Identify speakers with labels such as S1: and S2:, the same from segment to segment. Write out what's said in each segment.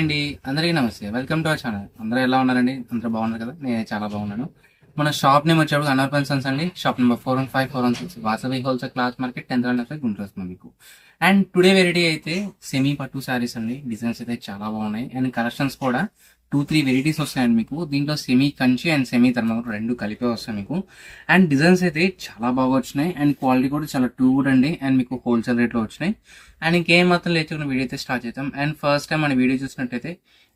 S1: అండి. అందరికీ నమస్తే. Welcome to our channel. అందరూ ఎలా ఉన్నారండి? అందరూ బాగున్నారు కదా? నేను చాలా బాగున్నాను. మన షాప్ నేమ్ వచ్చేప్పుడు అన్నర్ సన్స్ అండి. Shop number 415, 416 Vasavi wholesale cloth market 10th run Guntur వస్తుంది మీకు. అండ్ టుడే వెరైటీ అయితే సెమీ పట్టు శారీస్ అండి. డిజైన్స్ అయితే చాలా బాగున్నాయి అండ్ కలెక్షన్స్ కూడా 2-3 వెరైటీస్ వస్తాయండి మీకు. దీంట్లో semi Kanchi and semi thermal రెండు కలిపే వస్తాయి మీకు. అండ్ డిజైన్స్ అయితే చాలా బాగా వచ్చినాయి అండ్ క్వాలిటీ కూడా చాలా టూ గుడ్ అండి. అండ్ మీకు హోల్సేల్ రేట్లో వచ్చినాయి. అండ్ ఇంకేం మాత్రం లేచుకున్న వీడియో అయితే స్టార్ట్ చేద్దాం. అండ్ ఫస్ట్ టైం మన వీడియో చూసినట్టయితే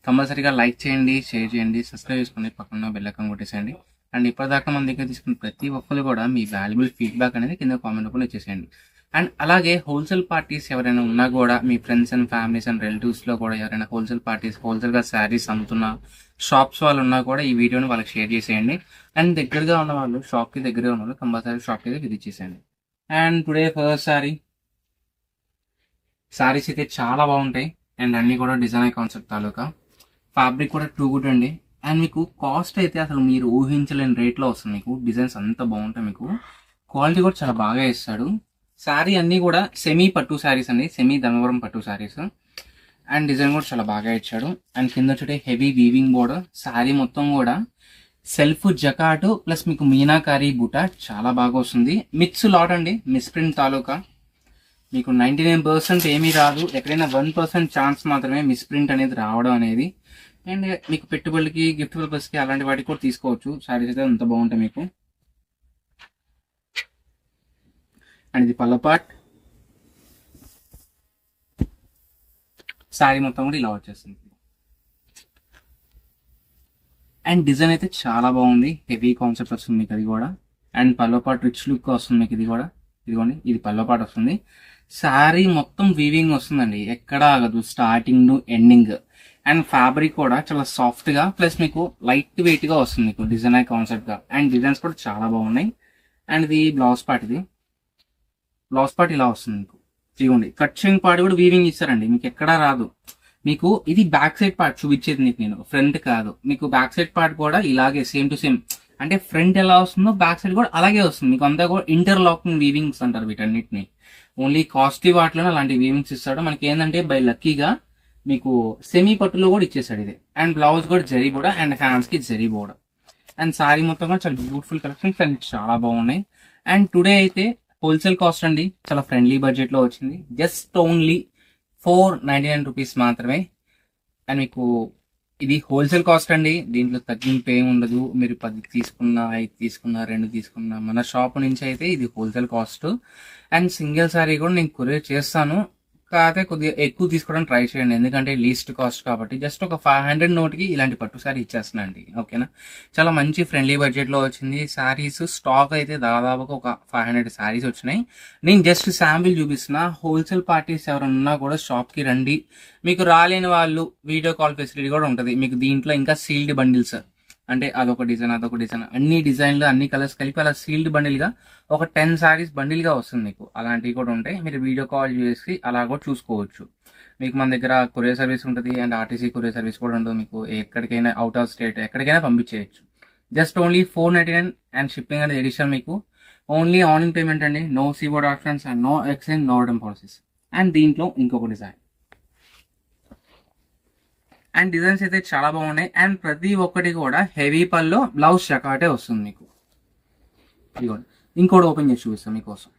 S1: కంపల్సరీగా లైక్ చేయండి, షేర్ చేయండి, సబ్స్క్రైబ్ చేసుకోండి, పక్కన బెల్ ఐకాన్ కొట్టేసేయండి. అండ్ ఇప్పటిదాకా మన దగ్గర తీసుకున్న ప్రతి ఒక్కరు కూడా మీ వాల్యుబుల్ ఫీడ్బ్యాక్ అనేది కింద కామెంట్ రూపంలో ఇచ్చేసేయండి. అండ్ అలాగే హోల్సేల్ పార్టీస్ ఎవరైనా ఉన్నా కూడా మీ friends and families and relatives లో కూడా ఎవరైనా హోల్సేల్ పార్టీస్ హోల్సేల్ గా శారీస్ అమ్ముతున్న షాప్స్ వాళ్ళు ఉన్నా కూడా ఈ వీడియోని వాళ్ళకి షేర్ చేసేయండి. అండ్ దగ్గరగా ఉన్న వాళ్ళు షాప్ కి దగ్గరగా ఉన్న వాళ్ళు కంపల్సరీ షాప్ కి విజిట్ చేసేయండి. అండ్ టుడే ఫస్ట్ శారీస్ అయితే చాలా బాగుంటాయి అండ్ అన్ని కూడా డిజైన్ కాన్సెప్ట్ తాలూకా. ఫ్యాబ్రిక్ కూడా టూ గుడ్ అండి. అండ్ మీకు కాస్ట్ అయితే అసలు మీరు ఊహించలేని రేట్లో వస్తుంది మీకు. డిజైన్స్ అంతా బాగుంటాయి మీకు. క్వాలిటీ కూడా చాలా బాగా ఇస్తాడు. శారీ అన్ని కూడా సెమీ పట్టు శారీస్ అండి, సెమీ ధర్మవరం పట్టు శారీస్. అండ్ డిజైన్ కూడా చాలా బాగా ఇచ్చాడు. అండ్ కింద వచ్చే హెవీ వీవింగ్ బోర్డర్. శారీ మొత్తం కూడా సెల్ఫ్ జకాటు ప్లస్ మీకు మీనాకారి బుట్ట చాలా బాగా వస్తుంది. మిక్స్ లాట్ అండి, మిస్ప్రింట్ తాలూకా. మీకు 99% ఏమీ రాదు, ఎక్కడైనా 1% ఛాన్స్ మాత్రమే మిస్ప్రింట్ అనేది రావడం అనేది. అండ్ మీకు పెట్టుబడులకి గిఫ్ట్ పర్పస్ కి అలాంటి వాటికి కూడా తీసుకోవచ్చు. శారీస్ అయితే అంత బాగుంటాయి మీకు. అండ్ ఇది పళ్ళ పార్ట్. శారీ మొత్తం కూడా ఇలా వచ్చేస్తుంది. అండ్ డిజైన్ అయితే చాలా బాగుంది, హెవీ కాన్సెప్ట్ వస్తుంది మీకు అది కూడా. అండ్ పళ్ళ పార్ట్ రిచ్ లుక్ వస్తుంది మీకు. ఇది కూడా ఇదిగోండి, ఇది పళ్ళ పార్ట్ వస్తుంది. శారీ మొత్తం వీవింగ్ వస్తుందండి, ఎక్కడ ఆగదు starting to ending. And fabric కూడా చాలా సాఫ్ట్ గా ప్లస్ మీకు లైట్ వెయిట్ గా వస్తుంది మీకు డిజైన్ కాన్సెప్ట్ గా. అండ్ డిజైన్స్ కూడా చాలా బాగున్నాయి. అండ్ ఇది బ్లౌజ్ పార్ట్. ఇది బ్లౌజ్ పార్ట్ ఇలా వస్తుంది మీకు. ఇదిగోండి కట్చింగ్ పార్ట్ కూడా వీవింగ్ ఇస్తారండి, మీకు ఎక్కడా రాదు మీకు. ఇది బ్యాక్ సైడ్ పార్ట్ చూపించేది మీకు నేను, ఫ్రంట్ కాదు. మీకు బ్యాక్ సైడ్ పార్ట్ కూడా ఇలాగే సేమ్ టు సేమ్, అంటే ఫ్రంట్ ఎలా వస్తుందో బ్యాక్ సైడ్ కూడా అలాగే వస్తుంది మీకు. అంతా కూడా ఇంటర్లాకింగ్ వీవింగ్స్ అంటారు వీటన్నిటిని. ఓన్లీ కాస్ట్లీ వాటిలోనే అలాంటి వీవింగ్స్ ఇస్తాడు మనకి. ఏంటంటే బై లక్కీగా మీకు సెమీ పట్టులో కూడా ఇచ్చేసాడు ఇది. అండ్ బ్లౌజ్ కూడా జరీ బోర్డర్ అండ్ హ్యాండ్స్ కి జరీ బోర్డర్. అండ్ సారీ మొత్తం కూడా చాలా బ్యూటిఫుల్ కలెక్షన్స్ అండ్ చాలా బాగున్నాయి. అండ్ టుడే అయితే హోల్సేల్ కాస్ట్ అండి, చాలా ఫ్రెండ్లీ బడ్జెట్ లో వచ్చింది. జస్ట్ ఓన్లీ 499 రూపీస్ మాత్రమే. అండ్ మీకు ఇది హోల్సేల్ కాస్ట్ అండి, దీంట్లో తగ్గింపు ఏమి ఉండదు. మీరు 10 తీసుకున్నా, 5 తీసుకున్నా, 2 తీసుకున్నా మన షాప్ నుంచి అయితే ఇది wholesale cost. And single sorry కూడా నేను కొరియర్ చేస్తాను, కాకపోతే కొద్దిగా ఎక్కువ తీసుకోవడానికి ట్రై చేయండి, ఎందుకంటే లీస్ట్ కాస్ట్ కాబట్టి. జస్ట్ ఒక 500 నోట్కి ఇలాంటి పట్టు సారీ ఇచ్చేస్తున్నా అండి, ఓకేనా. చాలా మంచి ఫ్రెండ్లీ బడ్జెట్ లో వచ్చింది. శారీస్ స్టాక్ అయితే దాదాపుగా ఒక 500 శారీస్ వచ్చినాయి. నేను జస్ట్ శాంపిల్ చూపిస్తున్నా. హోల్సేల్ పార్టీస్ ఎవరన్నా కూడా షాప్ కి రండి. మీకు రాలేని వాళ్ళు వీడియో కాల్ ఫెసిలిటీ కూడా ఉంటుంది మీకు. దీంట్లో ఇంకా సీల్డ్ బండిల్స్, అంటే అదొక డిజైన్ అదొక డిజైన్, అన్ని డిజైన్లు అన్ని కలర్స్ కలిపి అలా సీల్డ్ బండిల్ గా ఒక 10 సారీస్ బండిల్ గా వస్తుంది మీకు. అలాంటివి కూడా ఉంటాయి, మీరు వీడియో కాల్ చేసి అలా కూడా చూసుకోవచ్చు. మీకు మన దగ్గర కొరియర్ సర్వీస్ ఉంటుంది అండ్ ఆర్టీసీ కొరియర్ సర్వీస్ కూడా ఉంటుంది మీకు. ఎక్కడికైనా అవుట్ ఆఫ్ స్టేట్ ఎక్కడికైనా పంపించేయచ్చు. జస్ట్ ఓన్లీ 499 అండ్ షిప్పింగ్ అనేది ఎడిషన్ మీకు. ఓన్లీ ఆన్లైన్ పేమెంట్ అండి, no seaboard options and no exchange, no return policies. And దీంట్లో ఇంకొక డిజైన్. అండ్ డిజైన్స్ అయితే చాలా బాగున్నాయి. అండ్ ప్రతి ఒక్కటి కూడా హెవీ పల్లో బ్లౌజ్ షకాటే వస్తుంది మీకు. ఇదిగోండి, ఇంకోటి ఓపెన్ చేసి చూపిస్తాం మీకోసం.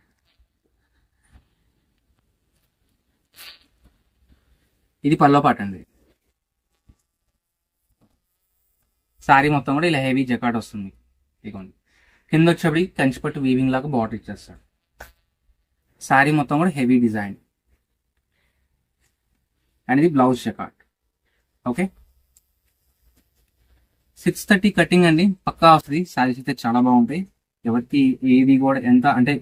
S1: ఇది పల్లో పాట అండి. శారీ మొత్తం కూడా ఇలా హెవీ జకాట్ వస్తుంది. ఇదిగోండి, కింద వచ్చేప్పటికి కంచిపట్టు వీవింగ్ లాగా బార్డర్ ఇచ్చేస్తాడు. శారీ మొత్తం కూడా హెవీ డిజైన్. అండ్ ఇది బ్లౌజ్ జకాట్. ఓకే, 630 కటింగ్ అండి, పక్కా వస్తుంది. శారీస్ అయితే చాలా బాగుంటాయి. ఎవరికి ఏది కూడా ఎంత అంటే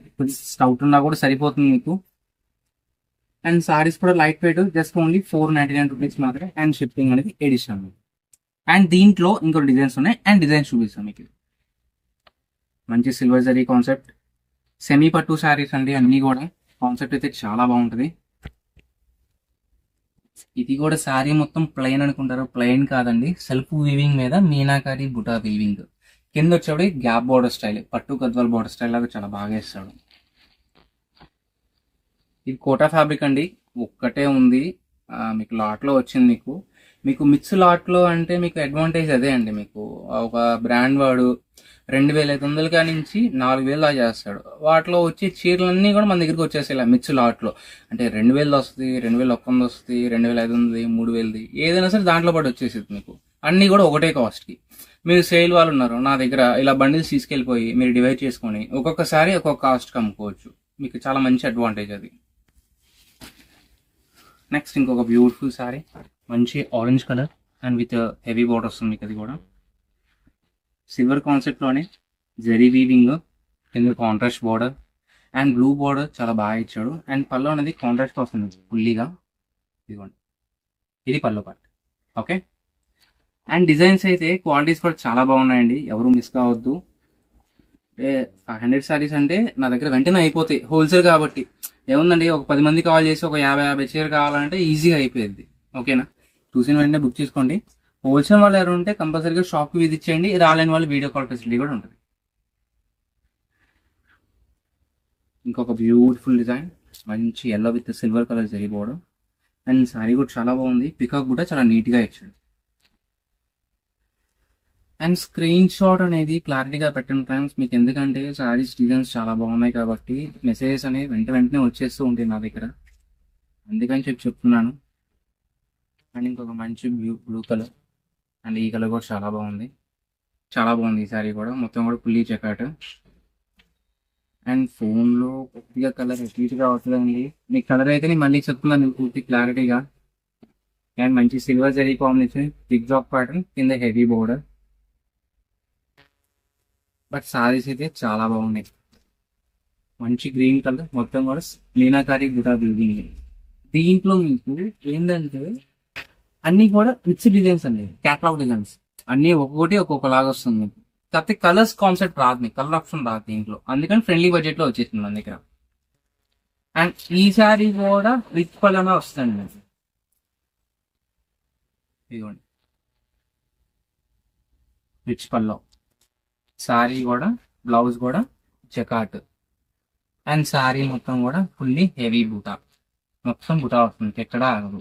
S1: స్టౌట్ ఉన్నా కూడా సరిపోతుంది మీకు. అండ్ శారీస్ కూడా light weight, just only 499 rupees మాత్రమే. అండ్ షిప్పింగ్ అనేది ఎడిషన్. అండ్ దీంట్లో ఇంకో డిజైన్స్ ఉన్నాయి అండ్ డిజైన్స్ చూపిస్తాం మీకు. మంచి సిల్వర్ జరీ కాన్సెప్ట్ సెమీ పట్టు శారీస్ అండి అన్ని కూడా. కాన్సెప్ట్ అయితే చాలా బాగుంటుంది. ఇది కూడా శారీ మొత్తం ప్లెయిన్ అనుకుంటారు, ప్లెయిన్ కాదండి, సెల్ఫ్ వీవింగ్ మీద మీనాకారి బుటా వీవింగ్. కింద వచ్చేప్పుడు గ్యాప్ బోర్డర్ స్టైల్, పట్టు గద్వాల్ బోర్డర్ స్టైల్ లాగా చాలా బాగా ఇస్తాడు. ఇది కోటా ఫ్యాబ్రిక్ అండి, ఒక్కటే ఉంది మీకు లాట్ లో వచ్చింది మీకు. మీకు మిక్స్ లాట్లో అంటే మీకు అడ్వాంటేజ్ అదే అండి. మీకు ఒక బ్రాండ్ వాడు 2,500 కాడి నుంచి 4,000 దాకా చేస్తాడు. వాటిలో వచ్చే చీరలన్నీ కూడా మన దగ్గరికి వచ్చేసాయి ఇలా మిక్స్ లాట్లో. అంటే 2,000 వస్తుంది, 2,100 వస్తుంది, 2,500, 3,000 ఏదైనా సరే దాంట్లో పాటు వచ్చేసింది మీకు. అన్నీ కూడా ఒకటే కాస్ట్కి. మీరు సేల్ వాళ్ళు ఉన్నారు నా దగ్గర, ఇలా బండిల్స్ తీసుకెళ్ళిపోయి మీరు డివైడ్ చేసుకొని ఒక్కొక్కసారి ఒక్కొక్క కాస్ట్కి అమ్ముకోవచ్చు. మీకు చాలా మంచి అడ్వాంటేజ్ అది. నెక్స్ట్ ఇంకొక బ్యూటిఫుల్ సారీ, మంచి orange colour and with heavy border వస్తుంది మీకు. అది కూడా సిల్వర్ కాన్సెప్ట్లోనే జరీ వీవింగ్, కింద contrast border and blue border చాలా బాగా ఇచ్చాడు. అండ్ పళ్ళు అనేది కాంట్రాస్ట్ వస్తుంది ఫుల్లీగా. ఇదిగోండి, ఇది పళ్ళు పార్ట్. ఓకే. అండ్ డిజైన్స్ అయితే క్వాలిటీస్ కూడా చాలా బాగున్నాయండి, ఎవరు మిస్ కావద్దు. అంటే 500 సారీస్ అంటే నా దగ్గర వెంటనే అయిపోతాయి, హోల్సేల్ కాబట్టి. ఏముందండి, ఒక 10 మంది కాల్ చేసి ఒక 50 చీర కావాలంటే ఈజీగా అయిపోయింది. ఓకేనా, చూసిన వెంటనే బుక్ చేసుకోండి. హోల్సేల్ వాళ్ళు ఎవరు ఉంటే కంపల్సరీగా షాప్కి విజిట్ చేయండి, రాలేని వాళ్ళు వీడియో కాల్ ఫెసిలిటీ కూడా ఉంటుంది. ఇంకొక బ్యూటిఫుల్ డిజైన్, మంచి ఎల్లో విత్ సిల్వర్ కలర్ జరిగిపోవడం. అండ్ సారీ కూడా చాలా బాగుంది, పికాక్ కూడా చాలా నీట్గా ఇచ్చాడు. అండ్ స్క్రీన్ షాట్ అనేది క్లారిటీగా పెట్టండి ఫ్రెండ్స్, మీకు ఎందుకంటే సారీస్ డిజైన్స్ చాలా బాగున్నాయి కాబట్టి మెసేజెస్ అనేవి వెంటనే వచ్చేస్తూ ఉంటాయి నా దగ్గర, అందుకని చెప్తున్నాను. అండ్ ఇంకొక మంచి బ్లూ కలర్, అండ్ ఈ కలర్ కూడా చాలా బాగుంది. చాలా బాగుంది ఈ సారీ కూడా, మొత్తం కూడా ఫుల్లీ చెకాట్. అండ్ ఫోన్లో కొద్దిగా కలర్ ఎట్లీట్గా అవుతుందండి, మీకు కలర్ అయితే నేను మళ్ళీ చెప్తున్నాను పూర్తి క్లారిటీగా. అండ్ మంచి silver zari combination, big jack pattern, కింద హెవీ బోర్డర్. బట్ సారీస్ అయితే చాలా బాగున్నాయి. మంచి గ్రీన్ కలర్, మొత్తం కూడా మీనాకారి గుటా బిల్డింగ్. దీంట్లో మీకు ఏంటంటే అన్ని కూడా రిచ్ డిజైన్స్ అండి, క్యాటలాగ్ డిజైన్స్ అన్ని ఒక్కొక్కటి ఒక్కొక్కలాగా వస్తుంది మీకు. కాకపోతే కలర్స్ కాన్సెప్ట్ రాదు, మీకు కలర్ ఆప్షన్ రాదు దీంట్లో, అందుకని ఫ్రెండ్లీ బడ్జెట్ లో వచ్చేసింది మన దగ్గర. అండ్ ఈ సారీ కూడా రిచ్ కలర్ వస్తుంది మీకు. ఇదిగోండి, రిచ్ పల్లో సారీ కూడా, బ్లౌజ్ కూడా జకాట్. అండ్ సారీ మొత్తం కూడా ఫుల్లీ హెవీ బూటా, మొత్తం బుటా వస్తుంది, ఎక్కడ ఆగదు.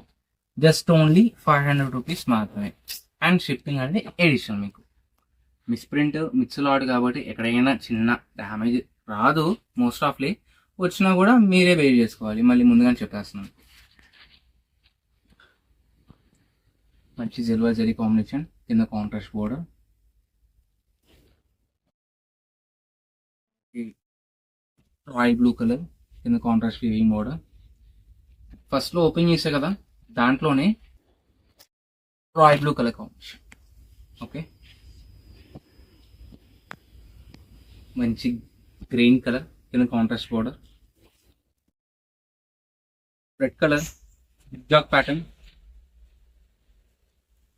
S1: జస్ట్ ఓన్లీ 500 రూపీస్ మాత్రమే. అండ్ షిప్పింగ్ అనేది ఎడిషనల్ మీకు. మిస్ప్రింట్ మిక్స్ లాట్ కాబట్టి ఎక్కడైనా చిన్న డ్యామేజ్ రాదు మోస్ట్ ఆఫ్లీ, వచ్చినా కూడా మీరే పే చేసుకోవాలి, మళ్ళీ ముందుగానే చెప్పేస్తున్నాను. మంచి సిల్వర్ జరీ కాంబినేషన్, కింద contrast border, royal blue colour, కింద కాంట్రాస్ట్ వీవింగ్ బోర్డర్. ఫస్ట్ లో ఓపెన్ చేసా కదా, దాంట్లోనే royal blue colour combination. Okay, మంచి గ్రీన్ కలర్, కింద contrast border, red colour Jack pattern,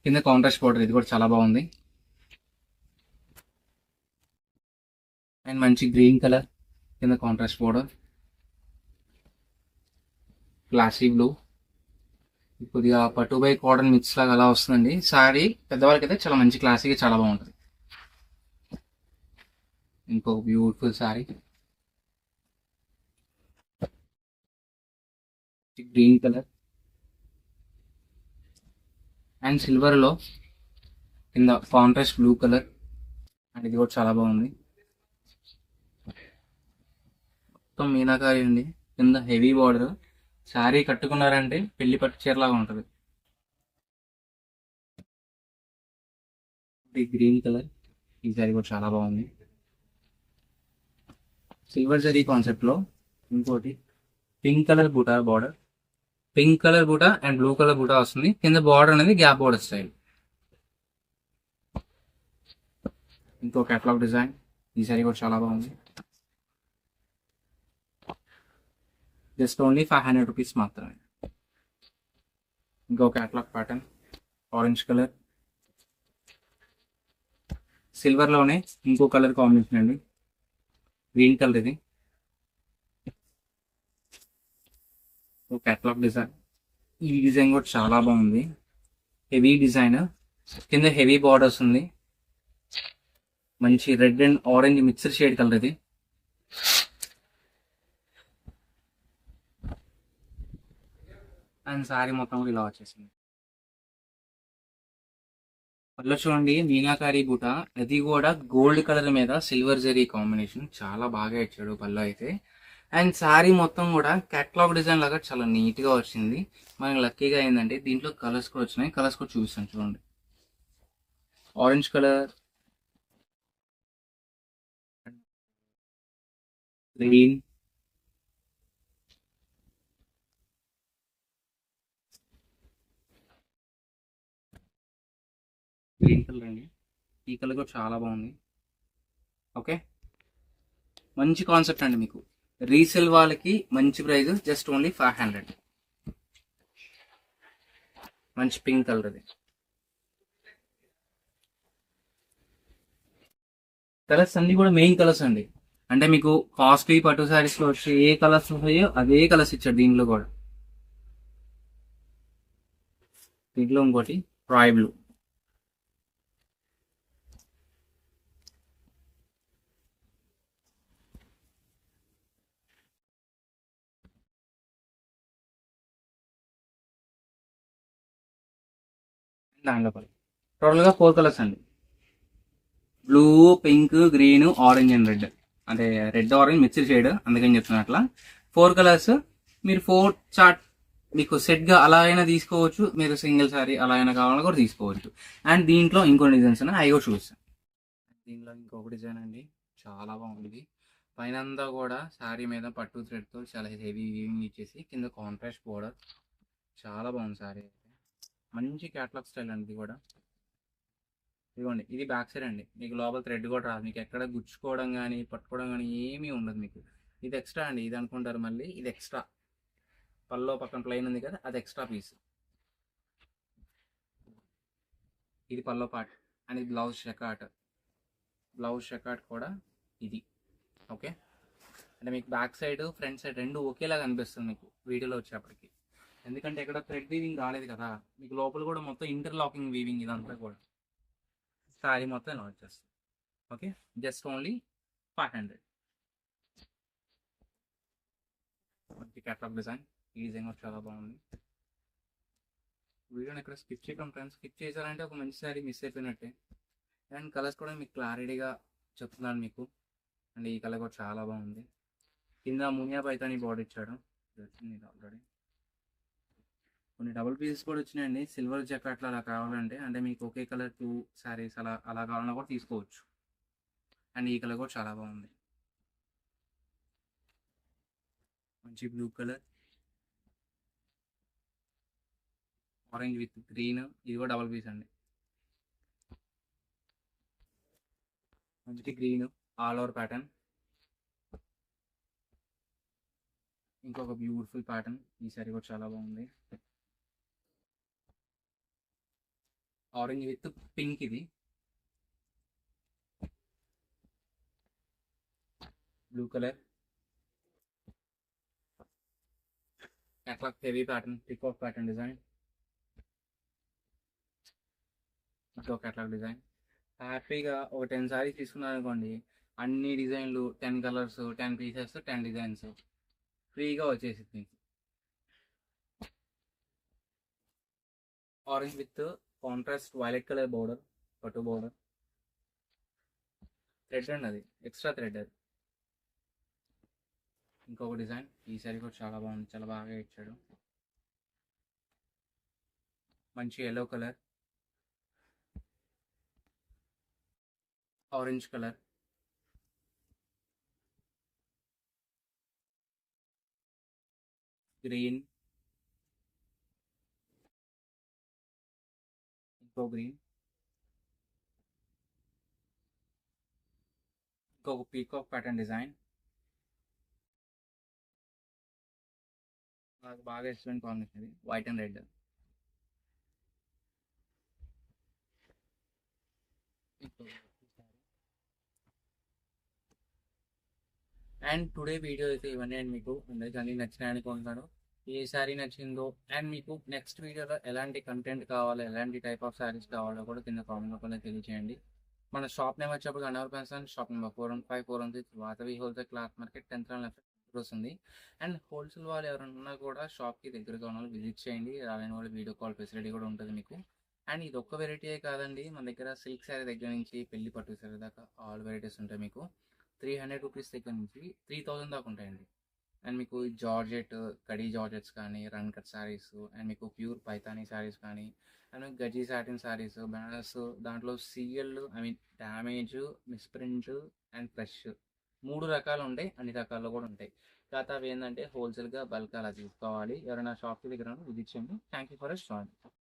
S1: కింద కాంట్రాస్ట్ బోర్డర్. ఇది కూడా చాలా బాగుంది. అండ్ మంచి గ్రీన్ కలర్, కింద కాంట్రాస్ట్ బోర్డర్, క్లాసీ బ్లూ, కొద్దిగా పట్టు బై కాటన్ మిక్స్ లాగా అలా వస్తుందండి సారీ. పెద్దవాళ్ళకి అయితే చాలా మంచి క్లాసీగా చాలా బాగుంటుంది. ఇంకొక beautiful sorry, green colour and silver లో కింద కాంట్రాస్ట్ బ్లూ కలర్. అండ్ ఇది కూడా చాలా బాగుంది, మొత్తం మీనాకారి అండి, కింద హెవీ బార్డర్. శారీ కట్టుకున్నారంటే పెళ్లి పట్టు చీరలాగా ఉంటుంది. గ్రీన్ కలర్, ఈ శారీ కూడా చాలా బాగుంది. సిల్వర్ జరీ కాన్సెప్ట్ లో ఇంకోటి pink colour buta border, pink colour buta and blue colour buta వస్తుంది. కింద బార్డర్ అనేది గ్యాప్ బార్డర్ స్టైల్. ఇంకో కేటలాగ్ డిజైన్, ఈ సారీ కూడా చాలా బాగుంది. జస్ట్ ఓన్లీ 500 రూపీస్ మాత్రమే. ఇంకో catalogue pattern, orange colour, silver లోనే ఇంకో కలర్ కాంబినేషన్ అండి, గ్రీన్ కలర్. ఇది కేటలాగ్ డిజైన్, ఈ డిజైన్ కూడా చాలా బాగుంది, హెవీ డిజైన్, కింద హెవీ బార్డర్స్ ఉంది. మంచి red and orange mixer shade colour ఇది. అండ్ సారీ మొత్తం కూడా ఇలా వచ్చేసింది. పళ్ళు చూడండి, మీనాకారి బూట. అది కూడా గోల్డ్ కలర్ మీద సిల్వర్ జరీ కాంబినేషన్ చాలా బాగా ఇచ్చాడు పళ్ళు అయితే. అండ్ శారీ మొత్తం కూడా క్యాట్లాగ్ డిజైన్ లాగా చాలా నీట్ గా వచ్చింది. మనకి లక్కీగా ఏంటంటే దీంట్లో కలర్స్ కూడా వచ్చినాయి. కలర్స్ కూడా చూపిస్తాను చూడండి. Orange colour, green, green colour అండి. ఈ కలర్ కూడా చాలా బాగుంది. ఓకే, మంచి కాన్సెప్ట్ అండి. మీకు రీసేల్ వాళ్ళకి మంచి ప్రైస్, జస్ట్ ఓన్లీ 500. మంచి పింక్ కలర్ అది. కలర్స్ అన్ని కూడా మెయిన్ కలర్స్ అండి. అంటే మీకు కాస్ట్లీ పట్టు శారీస్ లో వచ్చి ఏ కలర్స్ ఉంటాయో అదే కలర్స్ ఇచ్చాడు దీంట్లో కూడా. దీంట్లో ఇంకోటి రాయల్ బ్లూ. దాంట్లో టోటల్ గా 4 కలర్స్ అండి. Blue, pink, green, orange and red. అంటే రెడ్ ఆరెంజ్ మిక్స్డ్ షేడ్, అందుకని చెప్తున్నా అట్లా. 4 కలర్స్. మీరు 4 చార్ట్ మీకు సెట్ గా అలా అయినా తీసుకోవచ్చు, మీరు సింగిల్ సారీ అలా అయినా కావాలని కూడా తీసుకోవచ్చు. అండ్ దీంట్లో ఇంకో డిజైన్స్ ఉన్నాయి, అవి కూడా చూపిస్తాను. దీంట్లో ఇంకొక డిజైన్ అండి, చాలా బాగుంది. పైన అంతా కూడా శారీ మీద పట్టు థ్రెడ్ తో చాలా హెవీ వీవింగ్ ఇచ్చేసి కింద కాంట్రాస్ట్ బోర్డర్. చాలా బాగుంది శారీ అయితే. మంచి క్యాట్లాగ్ స్టైల్ అండి ఇది కూడా. ఇదిగోండి, ఇది బ్యాక్ సైడ్ అండి. మీకు లోపల థ్రెడ్ కూడా రాదు, మీకు ఎక్కడ గుచ్చుకోవడం కానీ పట్టుకోవడం కానీ ఏమీ ఉండదు మీకు. ఇది ఎక్స్ట్రా అండి, ఇది అనుకుంటారు మళ్ళీ, ఇది ఎక్స్ట్రా. పల్లో పక్కన ప్లెయిన్ ఉంది కదా, అది ఎక్స్ట్రా పీస్. ఇది పల్లో పార్ట్. అండ్ ఇది బ్లౌజ్ షెకాట్. బ్లౌజ్ షెకాట్ కూడా ఇది. ఓకే, అంటే మీకు బ్యాక్ సైడ్ ఫ్రంట్ సైడ్ రెండు ఒకేలాగా అనిపిస్తుంది మీకు వీడియోలో వచ్చేప్పటికి. ఎందుకంటే ఇక్కడ థ్రెడ్ వీవింగ్ రాలేదు కదా, మీకు లోపల కూడా మొత్తం ఇంటర్లాకింగ్ వీవింగ్ ఇదంతా కూడా. శారీ మొత్తం ఇలా వచ్చేస్తుంది. Okay, just only 500. మంచి క్యాట్లాగ్ డిజైన్. ఈ డిజైన్ కూడా చాలా బాగుంది. వీడియోని ఎక్కడ స్కిప్ చేయడం ఫ్రెండ్స్, స్కిప్ చేశారంటే ఒక మంచి శారీ మిస్ అయిపోయినట్టే. అండ్ కలర్స్ కూడా మీకు క్లారిటీగా చెప్తున్నాను మీకు. అండ్ ఈ కలర్ కూడా చాలా బాగుంది. కింద మునియా పైతాని బోర్డర్ ఇచ్చాడు, ఆల్రెడీ. కొన్ని డబుల్ పీసెస్ కూడా వచ్చినాయండి, సిల్వర్ జకాట్లు అలా కావాలంటే. అంటే మీకు ఒకే కలర్ 2 శారీస్ అలా అలా కావాలన్నా కూడా తీసుకోవచ్చు. అండ్ ఈ కలర్ కూడా చాలా బాగుంది. మంచి blue colour, orange with green. ఇది కూడా డబుల్ పీస్ అండి. మంచి గ్రీన్ ఆల్ ఓవర్ ప్యాటర్న్. ఇంకొక బ్యూటిఫుల్ ప్యాటర్న్. ఈ సారీ కూడా చాలా బాగుంది. Orange with pink. ఇది blue colour. Catalogue heavy pattern, peacock pattern design. ఇంకో క్యాట్లాగ్ డిజైన్. హ్యాపీగా ఒక 10 సారీస్ తీసుకున్నారు అనుకోండి, అన్ని డిజైన్లు 10 కలర్స్ 10 పీసెస్ 10 డిజైన్స్ ఫ్రీగా వచ్చేసింది మీకు. Orange with contrast violet colour border, పట్టు బోర్డర్. థ్రెడ్ అండి, అది ఎక్స్ట్రా థ్రెడ్ అది. ఇంకొక డిజైన్. ఈ సారీ కూడా చాలా బాగుంది, చాలా బాగా ఇచ్చాడు. మంచి yellow colour, orange colour, green, ఇంకో గ్రీన్, ఇంకొక పీకాక్ ప్యాటర్న్ డిజైన్. నాకు బాగా ఇష్టమైన కాంబినేషన్ ఇది, white and red. And today video అయితే ఇవన్నీ అండి. మీకు అందరికీ అన్ని నచ్చినాయి అనుకుంటున్నాను. ఏ శారీ నచ్చిందో అండ్ మీకు నెక్స్ట్ వీడియోలో ఎలాంటి కంటెంట్ కావాలో, ఎలాంటి టైప్ ఆఫ్ శారీస్ కావాలో కూడా కింద కామెంట్ రూపంలో తెలియజేయండి. మన షాప్ నేమ్ వచ్చేప్పుడు గన్నవర్ పెన్షన్, shop number 415 Vasavi wholesale cloth market 10th left వస్తుంది. అండ్ హోల్సేల్ వాళ్ళు ఎవరన్నా కూడా షాప్కి దగ్గరగా ఉన్న వాళ్ళు విజిట్ చేయండి. రాలేని వాళ్ళు వీడియో కాల్ ఫెసిలిటీ కూడా ఉంటుంది మీకు. అండ్ ఇది ఒక్క వెరైటీయే కాదండి, మన దగ్గర సిల్క్ శారీ దగ్గర నుంచి పెళ్లి పట్టు శారీ దాకా ఆల్ వెరైటీస్ ఉంటాయి మీకు. 300 రూపీస్ దగ్గర నుంచి 3000 దాకా ఉంటాయండి. అండ్ మీకు జార్జెట్, కడీ జార్జెట్స్ కానీ, రన్ కట్ శారీస్, అండ్ మీకు ప్యూర్ పైతానీ శారీస్ కానీ, అండ్ మీకు గజీ సాటిన్ శారీస్, బనారస్, దాంట్లో CL, I mean damage, misprint and fresh, 3 రకాలు ఉంటాయి. అన్ని రకాల్లో కూడా ఉంటాయి. కాకపోతే అవి ఏంటంటే హోల్సేల్గా బల్క్ అలా తీసుకోవాలి. ఎవరైనా షాప్కి దగ్గర విజిట్ చేయండి. Thank you for a join.